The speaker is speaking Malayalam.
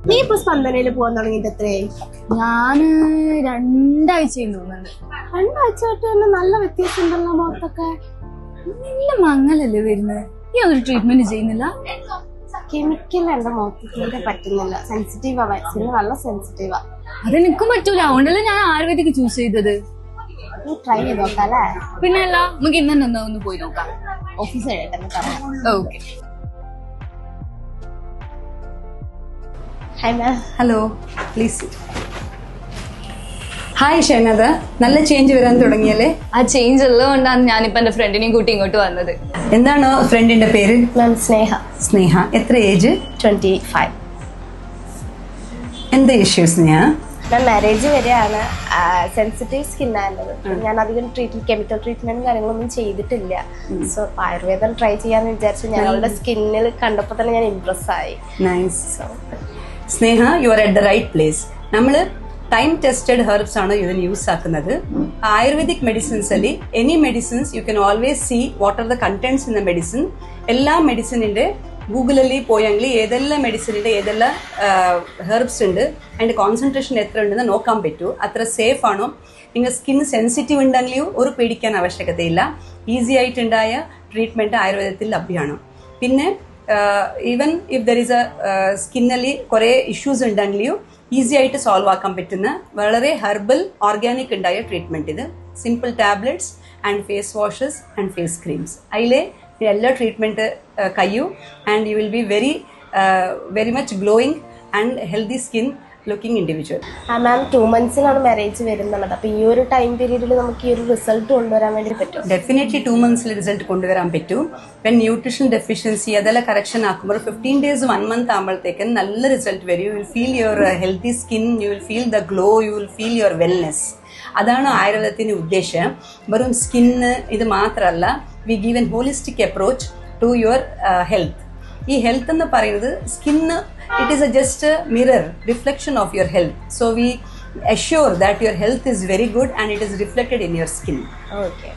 നീ ഇപ്പൊ സ്പന്ദനയില് പോകാൻ തുടങ്ങിയിട്ട് എത്രയായി? ഞാന് 2 ആഴ്ചയും തോന്നുന്നുണ്ട്. 2 ആഴ്ചയായിട്ട് തന്നെ നല്ല വ്യത്യാസം ഉണ്ടല്ലോ മുഖത്തൊക്കെ. നല്ല മങ്ങലല്ലേ വരുന്നത്. ഈ ഒരു ട്രീറ്റ്മെന്റ് ചെയ്യുന്നില്ല? കെമിക്കൽ എന്റെ മുഖത്ത് തീരെ പറ്റുന്നില്ല. സെൻസിറ്റീവാ, വാക്സിന് നല്ല സെൻസിറ്റീവാ. അത് എനിക്കും പറ്റൂല, അതുകൊണ്ടല്ലേ ഞാൻ ആയുർവേദിക് ചൂസ് ചെയ്തത്. നീ ട്രൈ ചെയ്ത് നോക്കാം അല്ലേ? പിന്നെ അല്ല, നമുക്ക് ഇന്ന് തന്നെ ഒന്ന് പോയി നോക്കാം. ഓഫീസ് കഴിയട്ടെ പറയാം. Okay. Hi ma'am. Hello, please. Hi Shenada, നല്ല ചേഞ്ച് വരാൻ തുടങ്ങിയല്ലേ? ആ ചേഞ്ച് ഉള്ളതുകൊണ്ടാണ് ഞാനിപ്പോ എന്റെ ഫ്രണ്ടിനെയും കൂട്ടി ഇങ്ങോട്ട് വന്നത്. എന്താണ് ഫ്രണ്ടിന്റെ പേര്? മാം സ്നേഹ. സ്നേഹ. എത്ര ഏജ്? 25. എന്താ ഇഷ്യൂസ്? മാം മാരേജ് വരെയാണ്. സെൻസിറ്റീവ് സ്കിൻ ആയിരുന്നത്. ഞാൻ അധികം കെമിക്കൽ ട്രീറ്റ്മെന്റും കാര്യങ്ങളൊന്നും ചെയ്തിട്ടില്ല. സോ ആയുർവേദം ട്രൈ ചെയ്യാന്ന് വിചാരിച്ചു. ഞങ്ങളുടെ സ്കിന്നിൽ കണ്ടപ്പോൾ തന്നെ ഞാൻ ഇംപ്രസ് ആയി. Nice. Sneha, you are at the right place. നമ്മള് ടൈം ടെസ്റ്റഡ് ഹെർബ്സ് ആണ് ഇതിന് യൂസ് ആക്കുന്നത്. ആയുർവേദിക് മെഡിസിൻസ് അല്ലെ, any medicines you can always see what are the contents in the medicine. എല്ലാ മെഡിസിനിന്റെ ഗൂഗിളിൽ പോയെങ്കിൽ ഏതെല്ലാം മെഡിസിനിന്റെ ഏതെല്ലാം ഹെർബ്സ് ഉണ്ട്, അതിന്റെ കോൺസെൻട്രേഷൻ എത്ര ഉണ്ടെന്ന് നോക്കാൻ പറ്റൂ. അത്ര സേഫ് ആണോ? നിങ്ങൾ സ്കിൻ സെൻസിറ്റീവ് ഉണ്ടെങ്കിലും ഒരു പേടിക്കാൻ ആവശ്യകതയില്ല. ഈസി ആയിട്ടുണ്ടായ ട്രീറ്റ്മെന്റ് ആയുർവേദത്തിൽ ലഭ്യമാണ്. പിന്നെ ഈവൻ ഇഫ് ദർ ഈസ് സ്കിന്നിൽ കുറേ ഇഷ്യൂസ് ഉണ്ടെങ്കിലും ഈസി ആയിട്ട് സോൾവ് ആക്കാൻ പറ്റുന്ന വളരെ ഹെർബൽ ഓർഗാനിക് ഉണ്ടായ ട്രീറ്റ്മെന്റ് ഇത്. Simple tablets and face washes and face creams, അതിലെ എല്ലാ ട്രീറ്റ്മെന്റ് കഴിയും. And you will be very much glowing and healthy skin looking individual. Ma'am 2 monthsലാണ് മാരേജ് വരുന്നുള്ളത്. അപ്പൊ ഈ ഒരു ടൈം പീരീഡിൽ നമുക്ക് ഈ ഒരു റിസൾട്ട് കൊണ്ടുവരാൻ വേണ്ടി പറ്റും? ഡെഫിനറ്റ്ലി 2 months റിസൾട്ട് കൊണ്ടുവരാൻ പറ്റും. വെൻ ന്യൂട്രീഷൻ ഡെഫിഷ്യൻസി അതെല്ലാം കറക്ഷൻ ആക്കുമ്പോൾ 15 days 1 month ആകുമ്പോഴത്തേക്കും നല്ല റിസൾട്ട് വരും. You will feel your healthy skin, you will feel the glow, you will feel your wellness. അതാണ് ആയുർവേദത്തിന്റെ ഉദ്ദേശം. വെറും സ്കിന്ന് ഇത് മാത്രമല്ല, we give an holistic approach to your health. ഈ ഹെൽത്ത് എന്ന് പറയുന്നത് skin, it is just a mirror reflection of your health. So we assure that your health is very good and it is reflected in your skin. Okay.